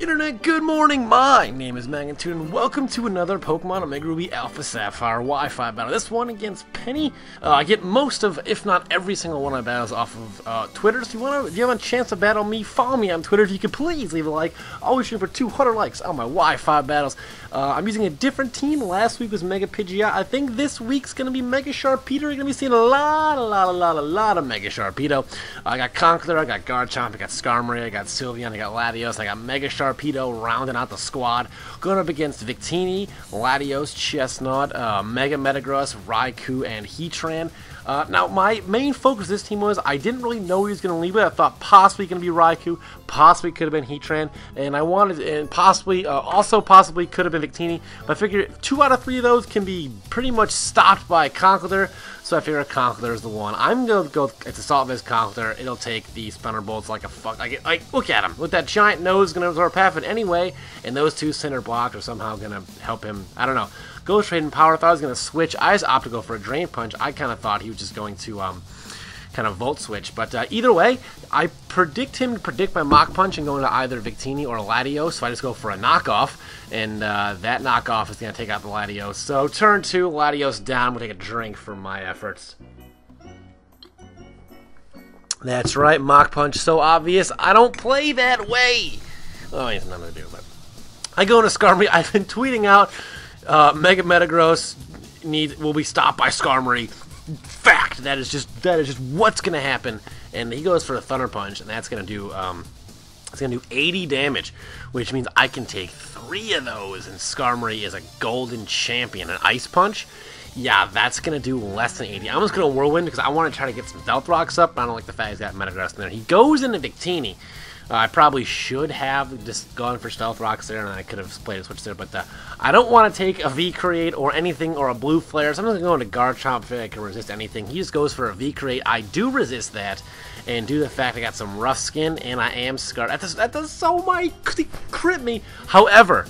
Internet, good morning! My name is Magnitude, and welcome to another Pokemon Omega Ruby Alpha Sapphire Wi-Fi battle. This one against Penny. I get most of, if not every single one of my battles off of Twitter. So if you have a chance to battle me, follow me on Twitter. If you could please leave a like. Always shoot for 200 likes on my Wi-Fi battles. I'm using a different team. Last week was Mega Pidgeot. I think this week's gonna be Mega Sharpedo. You're gonna be seeing a lot of Mega Sharpedo. I got Conkeldurr, I got Garchomp, I got Skarmory, I got Sylveon, I got Latios, I got Mega Sharpedo rounding out the squad. Going up against Victini, Latios, Chesnaught, Mega Metagross, Raikou, and Heatran. Now, my main focus of this team was I didn't really know he was going to leave it. I thought possibly going to be Raikou, possibly could have been Heatran, and I wanted, and possibly, also possibly could have been Victini. But I figured 2 out of 3 of those can be pretty much stopped by Conkeldurr, so I figured Conkeldurr is the one. I'm going to go, it's Assault Vest Conkeldurr. It'll take the Thunderbolts like a fuck. Like, look at him. With that giant nose, going to absorb half it anyway, and those 2 center blocks are somehow going to help him. I don't know. Ghost Trade and Power, I thought I was going to switch. I just opted to go for a Drain Punch. I kind of thought he was just going to kind of Volt Switch. But either way, I predict him to predict my Mach Punch and go into either Victini or Latios. So I just go for a knockoff. And that knockoff is going to take out the Latios. So turn 2, Latios down. I'm going to take a drink for my efforts. That's right, Mach Punch. So obvious. I don't play that way. Oh, he has nothing to do with it. I go into Skarmory. I've been tweeting out Mega Metagross will be stopped by Skarmory. Fact. That is just what's gonna happen. And he goes for a Thunder Punch, and that's gonna do 80 damage, which means I can take 3 of those. And Skarmory is a golden champion. An Ice Punch, yeah, that's gonna do less than 80. I'm just gonna Whirlwind because I want to try to get some Stealth Rocks up. I don't like the fact he's got Metagross in there. He goes into Victini. I probably should have just gone for Stealth Rocks there, and I could have played a switch there, but I don't want to take a V-Create or anything, or a Blue Flare, so I'm just going to go into Garchomp if I can resist anything. He just goes for a V-Create. I do resist that, and due to the fact I got some rough skin, and I am scarred. That does so much crit me. However,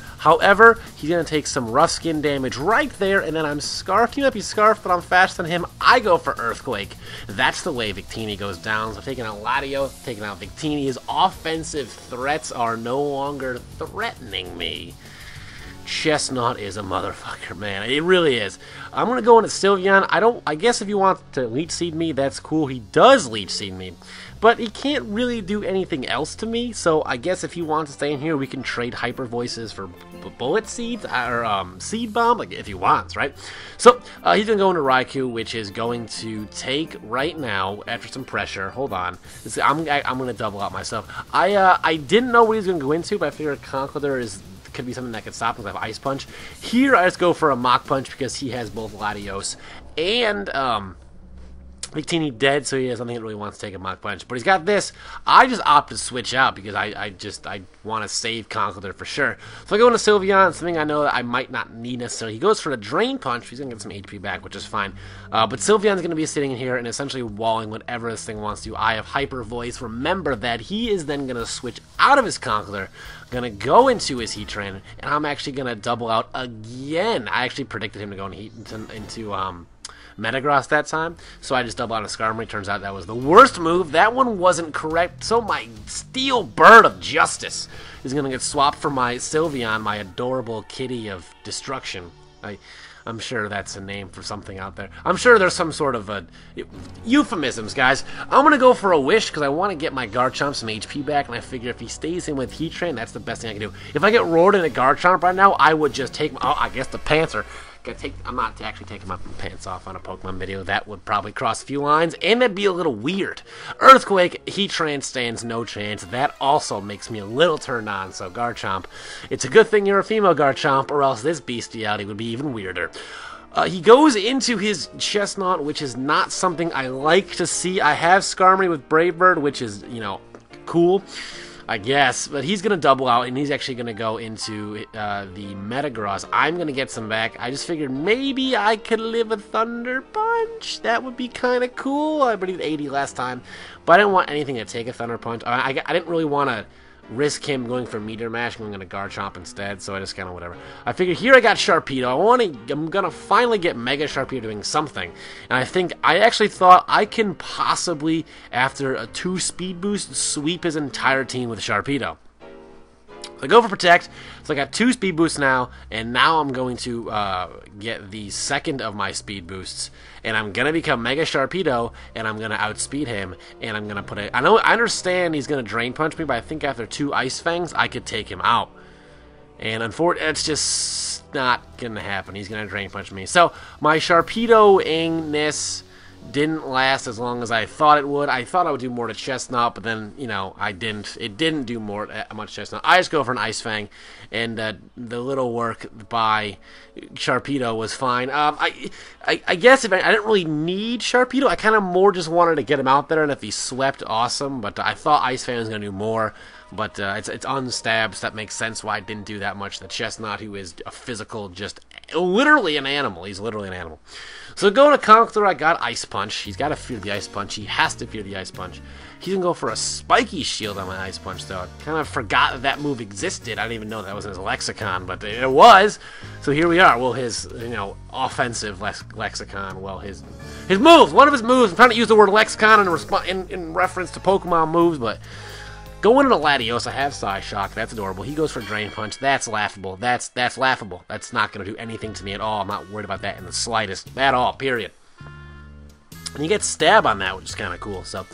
he's going to take some rough skin damage right there, and then I'm scarfed. He might be scarfed, but I'm faster than him. I go for Earthquake. That's the way Victini goes down. So taking out Latios, taking out Victini. His offensive threats are no longer threatening me. Chesnaught is a motherfucker, man. It really is. I'm going to go into Sylveon. I guess if you want to Leech Seed me, that's cool. He does Leech Seed me. But he can't really do anything else to me, so I guess if he wants to stay in here, we can trade Hyper Voices for Bullet Seeds, or Seed Bomb, like, if he wants, right? So, he's going to go into Raikou, which is going to take, right now, after some pressure, hold on, I'm going to double out myself. I didn't know what he was going to go into, but I figured Conkeldurr could be something that could stop him with Ice Punch. Here, I just go for a Mach Punch because he has both Latios and Victini dead, so he has something that really wants to take a Mach Punch. But he's got this. I just opt to switch out because I want to save Conkeldurr for sure. So I go into Sylveon, something I know that I might not need necessarily. He goes for a Drain Punch. He's going to get some HP back, which is fine. But Sylveon's going to be sitting in here and essentially walling whatever this thing wants to. I have Hyper Voice. Remember that he is then going to switch out of his Conkeldurr, going to go into his Heatran, and I'm actually going to double out again. I actually predicted him to go into Metagross that time, so I just doubled out a Skarmory. Turns out that was the worst move. That one wasn't correct, so my Steel Bird of Justice is going to get swapped for my Sylveon, my adorable kitty of destruction. I'm sure that's a name for something out there. I'm sure there's some sort of euphemisms, guys. I'm going to go for a Wish because I want to get my Garchomp some HP back, and I figure if he stays in with Heatran, that's the best thing I can do. If I get roared into Garchomp right now, I would just take my, I guess the pants are... I'm not actually taking my pants off on a Pokemon video. That would probably cross a few lines, and that'd be a little weird. Earthquake, Heatran stands no chance. That also makes me a little turned on, so Garchomp. It's a good thing you're a female Garchomp, or else this bestiality would be even weirder. He goes into his Chesnaught, which is not something I like to see. I have Skarmory with Brave Bird, which is, you know, cool, I guess, but he's going to double out, and he's actually going to go into the Metagross. I'm going to get some back. I just figured maybe I could live a Thunder Punch. That would be kind of cool. I believe 80 last time, but I didn't want anything to take a Thunder Punch. I didn't really want to risk him going for Meteor Mash, going to Garchomp instead, so I just kind of whatever. I figured here I got Sharpedo. I'm going to finally get Mega Sharpedo doing something, and I actually thought I can possibly, after a 2 speed boost, sweep his entire team with Sharpedo. So I go for Protect. So I got 2 speed boosts now, and now I'm going to get the second of my speed boosts, and I'm gonna become Mega Sharpedo, and I'm gonna outspeed him, and I'm gonna put it. I understand he's gonna Drain Punch me, but I think after 2 Ice Fangs, I could take him out. And unfortunately, it's just not gonna happen. He's gonna Drain Punch me. So my Sharpedo-ingness didn't last as long as I thought it would. I thought I would do more to Chesnaught, but then, you know, I didn't. It didn't do more much Chesnaught. I just go for an Ice Fang, and the little work by Sharpedo was fine. I guess if I didn't really need Sharpedo, I kind of more just wanted to get him out there, and if he swept, awesome. But I thought Ice Fang was going to do more. But it's unstabbed, so that makes sense why I didn't do that much. The Chesnaught, who is a physical, just literally an animal. He's literally an animal. So going to Conkeldurr, I got Ice Punch. He's got to fear the Ice Punch. He has to fear the Ice Punch. He's going to go for a Spiky Shield on my Ice Punch, though. I kind of forgot that move existed. I didn't even know that was in his lexicon, but it was. So here we are. Well, his, you know, offensive lexicon. Well, his moves. One of his moves. I'm trying to use the word lexicon in reference to Pokemon moves, but going into Latios, I have Psyshock. That's adorable. He goes for Drain Punch. That's laughable. That's laughable. That's not going to do anything to me at all. I'm not worried about that in the slightest. At all. Period. And you get Stab on that, which is kind of cool. So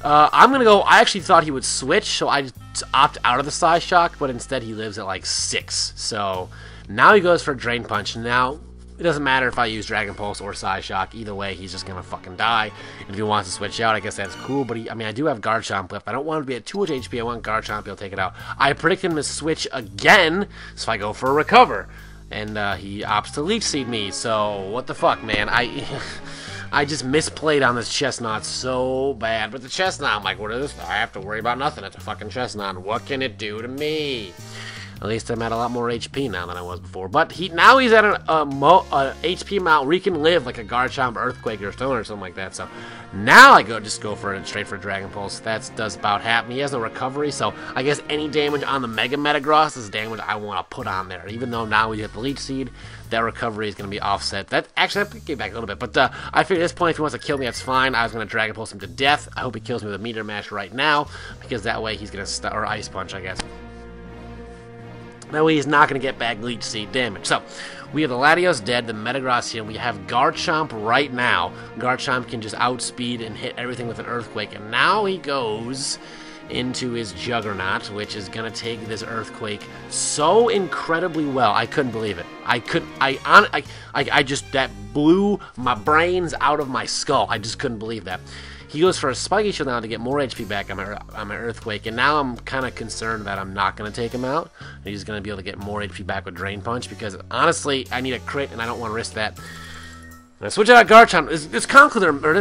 I'm going to go. I actually thought he would switch, so I just opt out of the Psyshock, but instead he lives at like 6. So now he goes for Drain Punch. Now it doesn't matter if I use Dragon Pulse or Psyshock. Either way, he's just going to fucking die. And if he wants to switch out, I guess that's cool. But I mean, I do have Garchomp left. I don't want him to be at too much HP. I want Garchomp. He'll take it out. I predict him to switch again, so I go for a Recover. And he opts to Leech Seed me. So what the fuck, man? I just misplayed on this Chesnaught so bad. But the Chesnaught, I'm like, what is this? I have to worry about nothing. It's a fucking Chesnaught. What can it do to me? At least I'm at a lot more HP now than I was before. But now he's at an HP amount where he can live like a Garchomp, Earthquake, or Stone or something like that. So now I just go for it straight for Dragon Pulse. That does about half. He has no recovery, so I guess any damage on the Mega Metagross is damage I want to put on there. Even though now we get the Leech Seed, that recovery is going to be offset. That actually, I have to get back a little bit. But I figured at this point, if he wants to kill me, that's fine. I was going to Dragon Pulse him to death. I hope he kills me with a Meteor Mash right now, because that way he's going to or Ice Punch, I guess. That way he's not going to get back Leech Seed damage. So, we have the Latios dead, the Metagross here, and we have Garchomp right now. Garchomp can just outspeed and hit everything with an Earthquake. And now he goes into his Juggernaut, which is going to take this Earthquake so incredibly well. I couldn't believe it. That blew my brains out of my skull. I just couldn't believe that. He goes for a Spiky Shield now to get more HP back on my Earthquake, and now I'm kind of concerned that I'm not going to take him out. He's going to be able to get more HP back with Drain Punch, because honestly, I need a crit, and I don't want to risk that. And I switch out Garchomp. This Conkeldurr, or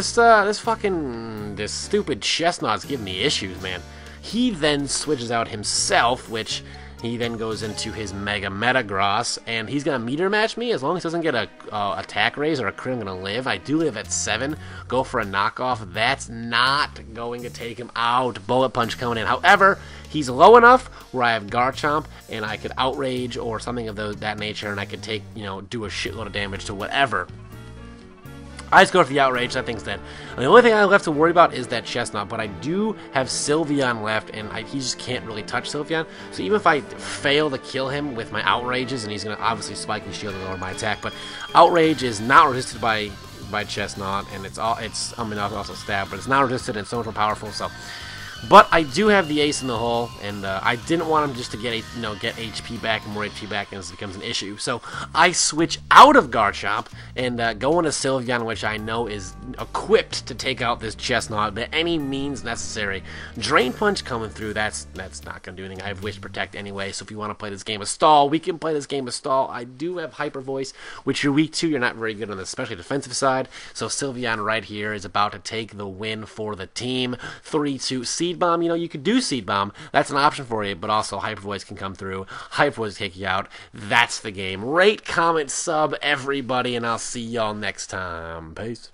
this stupid Chesnaught's giving me issues, man. He then switches out himself, which he then goes into his Mega Metagross, and he's going to Meteor Match me. As long as he doesn't get a attack raise or a crit, I'm going to live. I do live at 7. Go for a knockoff. That's not going to take him out. Bullet Punch coming in. However, he's low enough where I have Garchomp, and I could Outrage or something of that nature, and I could take, do a shitload of damage to whatever. I just go for the Outrage. That thing's dead. And the only thing I have left to worry about is that Chesnaught, but I do have Sylveon left, and he just can't really touch Sylveon. So even if I fail to kill him with my Outrages, and he's going to obviously Spiky Shield to lower my attack, but Outrage is not resisted by Chesnaught, and it's also Stab, but it's not resisted and so much more powerful. So, but I do have the Ace in the hole, and I didn't want him just to get get HP back and more HP back, and this becomes an issue. So I switch out of Garchomp and go into Sylveon, which I know is equipped to take out this Chesnaught by any means necessary. Drain Punch coming through, that's not going to do anything. I have Wish Protect anyway, so if you want to play this game of Stall, we can play this game of Stall. I do have Hyper Voice, which you're weak to. You're not very good on the especially defensive side. So Sylveon right here is about to take the win for the team. 3-2 Seed Bomb, you could do Seed Bomb. That's an option for you, but also Hyper Voice can come through. Hyper Voice take you out. That's the game. Rate, comment, sub, everybody, and I'll see y'all next time. Peace.